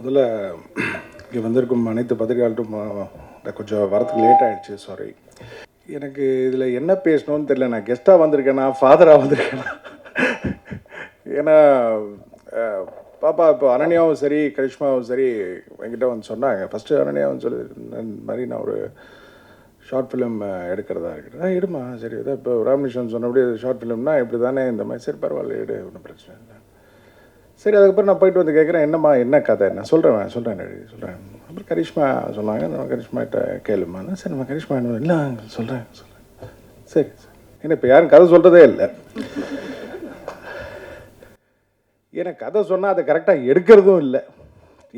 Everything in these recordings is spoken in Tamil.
முதல்ல இங்கே வந்திருக்கும் அனைத்து பத்திரிகையாளரும் கொஞ்சம் வரத்துக்கு லேட் ஆகிடுச்சு, சாரி. எனக்கு இதில் என்ன பேசணும்னு தெரியல. நான் கெஸ்ட்டாக வந்திருக்கேனா ஃபாதராக வந்திருக்கேனா? ஏன்னா பாப்பா இப்போ அனன்யாவும் சரி கரிஷ்மாவும் சரி என்கிட்ட வந்து சொன்னாங்க. ஃபஸ்ட்டு அனன்யாவும் சொல்லி இந்த மாதிரி நான் ஒரு ஷார்ட் ஃபிலிம் எடுக்கிறதா இருக்கிறேன். எடுமா, சரி. ஏதோ இப்போ ராமகிருஷ்ணன் சொன்னபடி ஷார்ட் ஃபிலிம்னா இப்படி தானே, இந்த மாதிரி. சரி, பரவாயில்ல, எடு, ஒன்றும் பிரச்சனை இல்லை. சரி, அதுக்கப்புறம் நான் போயிட்டு வந்து கேட்குறேன், என்னம்மா என்ன கதை, என்ன சொல்கிறேன் சொல்கிறேன். அப்புறம் கரிஷ்மா சொன்னாங்க, நம்ம கரிஷ்மாகிட்ட கேளுமான்னு. சரி, நம்ம கரிஷ்மா இல்லை சொல்கிறேன். சரி, ஏன்னா இப்போ யாரும் கதை சொல்கிறதே இல்லை. ஏன்னா கதை சொன்னால் அதை கரெக்டாக எடுக்கிறதும் இல்லை.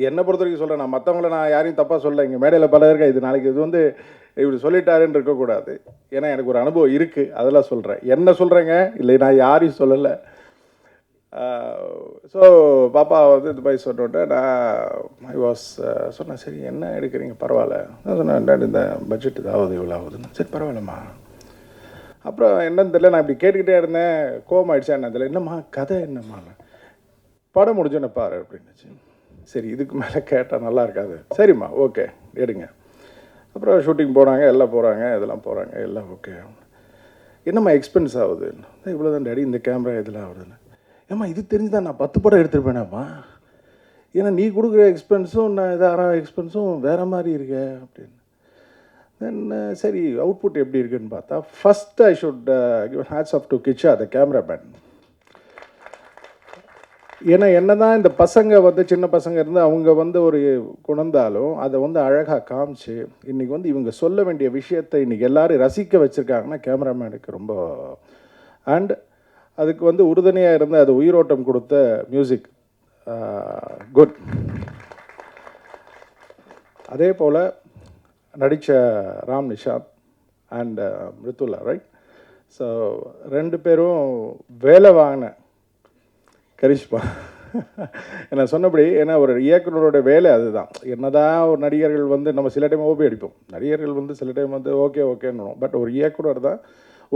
என்னை பொறுத்த வரைக்கும் சொல்கிறேன், நான் மற்றவங்கள நான் யாரையும் தப்பாக சொல்ல. இங்கே மேடையில் பல இருக்கா, இது நாளைக்கு இது வந்து இப்படி சொல்லிட்டாருன்னு இருக்கக்கூடாது. ஏன்னா எனக்கு ஒரு அனுபவம் இருக்குது, அதெல்லாம் சொல்கிறேன். என்ன சொல்கிறேங்க, இல்லை நான் யாரையும் சொல்லலை. ஸோ பாப்பா வந்து இந்த மாதிரி சொன்னோன்னே நான் சொன்னேன், சரி என்ன எடுக்கிறீங்க, பரவாயில்ல. நான் சொன்னேன், இந்த பட்ஜெட் இதாவது இவ்வளோ ஆகுதுன்னு. சரி, பரவாயில்லம்மா. அப்புறம் என்னன்னு தெரியல, நான் இப்படி கேட்டுக்கிட்டே இருந்தேன். கோவம் ஆகிடுச்சா என்ன தெரியல. என்னம்மா கதை, என்னம்மா, படம் முடிஞ்சோன்னே பாரு அப்படின்னுச்சு. சரி, இதுக்கு மேலே கேட்டால் நல்லா இருக்காது. சரிம்மா, ஓகே, எடுங்க. அப்புறம் ஷூட்டிங் போனாங்க, எல்லாம் போகிறாங்க, இதெல்லாம் போகிறாங்க, எல்லாம் ஓகே. என்னம்மா எக்ஸ்பென்ஸ் ஆகுது? இவ்வளோ தான் டேடி, இந்த கேமரா இதெல்லாம் ஆகுதுன்னு. ஏம்மா, இது தெரிஞ்சு தான் நான் 10 படம் எடுத்துருப்பேனாம்மா. ஏன்னா நீ கொடுக்குற எக்ஸ்பென்ஸும் நான் இதாக எக்ஸ்பென்ஸும் வேறு மாதிரி இருக்கே அப்படின்னு. தென் சரி, அவுட்புட் எப்படி இருக்குன்னு பார்த்தா, first I should give hats off to Kicha, the cameraman. ஏன்னா என்ன தான் இந்த பசங்க வந்து சின்ன பசங்க இருந்து அவங்க வந்து ஒரு குணந்தாலும் அதை வந்து அழகாக காமிச்சு இன்றைக்கி வந்து இவங்க சொல்ல வேண்டிய விஷயத்தை இன்றைக்கி எல்லோரும் ரசிக்க வச்சுருக்காங்கன்னா கேமராமேனுக்கு ரொம்ப. அண்ட் அதுக்கு வந்து உறுதுணையாக இருந்து அது உயிரோட்டம் கொடுத்த மியூசிக் குட். அதே போல் நடித்த Ram Nishanth and Mrithula, right? So 2 பேரும் வேலை வாங்கின கரிஷ்மா. நான் சொன்னபடி, ஏன்னா ஒரு இயக்குனரோட வேலை அதுதான். என்னதான் ஒரு நடிகர்கள் வந்து நம்ம சில டைம் ஓபி அடிப்போம், நடிகர்கள் வந்து சில டைம் வந்து ஓகேன்னு. பட் ஒரு இயக்குனர் தான்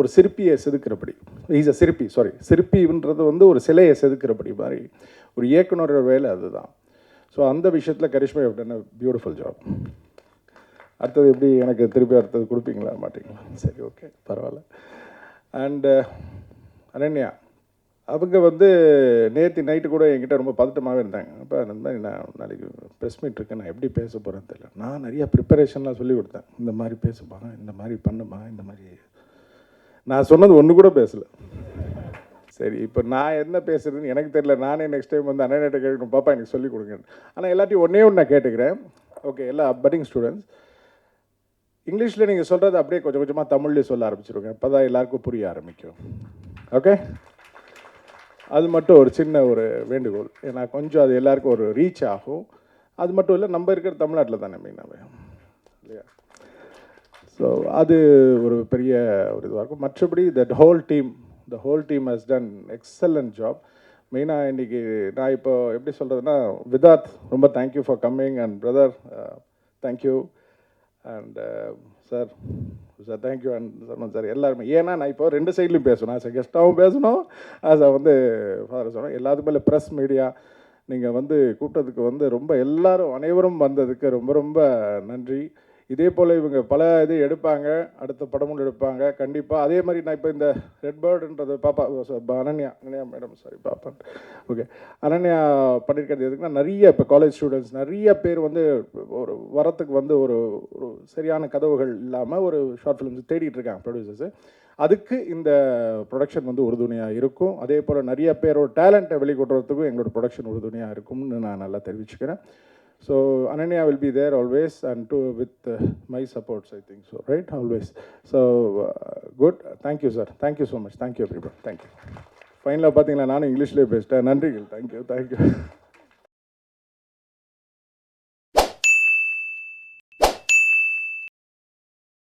ஒரு சிற்பியை செதுக்கிறபடி, இஸ் அ சிற்பி, சாரி, சிற்பின்றது வந்து ஒரு சிலையை செதுக்கிறபடி மாதிரி ஒரு இயக்குனரோட வேலை அதுதான். ஸோ அந்த விஷயத்தில் கரிஷ்மா என்ன பியூட்டிஃபுல் ஜாப். அடுத்தது எப்படி எனக்கு திருப்பி அடுத்தது கொடுப்பீங்களா மாட்டிங்களா? சரி, ஓகே, பரவாயில்ல. அண்டு அனன்யா அவங்க வந்து நேற்று நைட்டு கூட என்கிட்ட ரொம்ப பதட்டமாகவே இருந்தாங்க. அப்போ அந்த மாதிரி நான் நாளைக்கு ப்ரெஸ் மீட் இருக்கேன், நான் எப்படி பேச போகிறேன்னு தெரியல. நான் நிறையா ப்ரிப்பரேஷன்லாம் சொல்லி கொடுத்தேன். இந்த மாதிரி பேசுப்பா, இந்த மாதிரி பண்ணுமா, இந்த மாதிரி. நான் சொன்னது ஒன்று கூட பேசலை. சரி, இப்போ நான் என்ன பேசுறதுன்னு எனக்கு தெரியல. நானே நெக்ஸ்ட் டைம் வந்து அண்ணன்கிட்ட கேட்கணும், பாப்பா எனக்கு சொல்லிக் கொடுங்க. ஆனால் எல்லாத்தையும் ஒன்றே நான் கேட்டுக்கிறேன். ஓகே, எல்லா பட்டிங் ஸ்டூடெண்ட்ஸ், இங்கிலீஷில் நீங்கள் சொல்கிறது அப்படியே கொஞ்சம் கொஞ்சமாக தமிழ்லேயே சொல்ல ஆரம்பிச்சிருங்க. அப்போ தான் எல்லாருக்கும் புரிய ஆரம்பிக்கும். ஓகே, அது மட்டும் ஒரு சின்ன ஒரு வேண்டுகோள். ஏன்னா கொஞ்சம் அது எல்லாருக்கும் ஒரு ரீச் ஆகும். அது மட்டும் இல்லை, நம்ம இருக்கிற தமிழ்நாட்டில் தானே மெயினாகவே இல்லையா? ஸோ அது ஒரு பெரிய ஒரு இதுவாக இருக்கும். மற்றபடி the whole team has done excellent job. மெயினாக இன்றைக்கி நான் இப்போ எப்படி சொல்கிறதுனா, விதார்த் ரொம்ப thank you for coming, and brother thank you, and sir thank you, and sermon sir, எல்லாருமே. ஏன்னா நான் இப்போ 2 சைட்லையும் பேசணும். ஆஸ் அ கெஸ்ட்டாகவும் பேசணும், ஆஸ் அ வந்து ஃபாதர் சொல்லணும். எல்லாத்துக்கும் மேலே ப்ரெஸ் மீடியா நீங்கள் வந்து கூப்பிட்டதுக்கு வந்து ரொம்ப எல்லாரும் அனைவரும் வந்ததுக்கு ரொம்ப ரொம்ப நன்றி. இதே போல் இவங்க பல இது எடுப்பாங்க, அடுத்த படமும் எடுப்பாங்க கண்டிப்பாக. அதே மாதிரி நான் இப்போ இந்த ரெட் பேர்டுன்றது பாப்பா அனன்யா மேடம், சாரி பாப்பா, ஓகே, அனன்யா பண்ணியிருக்கிறது எதுக்குன்னா, நிறைய இப்போ காலேஜ் ஸ்டூடெண்ட்ஸ் நிறைய பேர் வந்து ஒரு வரத்துக்கு வந்து ஒரு ஒரு சரியான கதவுகள் இல்லாமல் ஒரு ஷார்ட் ஃபிலிம்ஸ் தேடிட்டு இருக்காங்க ப்ரொடியூசர்ஸு. அதுக்கு இந்த ப்ரொடக்ஷன் வந்து உறுதுணையாக இருக்கும். அதே போல் நிறைய பேரோட டேலண்ட்டை வெளிக்கொடுறதுக்கும் எங்களோட ப்ரொடக்ஷன் உறுதுணையாக இருக்கும்னு நான் நல்லா தெரிவிச்சுக்கிறேன். So Ananya will be there always, and with my supports, I think so, right? Always. So good. Thank you, sir. Thank you so much. Thank you, everybody. Thank you. Finally, பார்த்தீங்களா, நானும் இங்கிலீஷ்லேயே பேசிட்டேன். நன்றிகள். Thank you.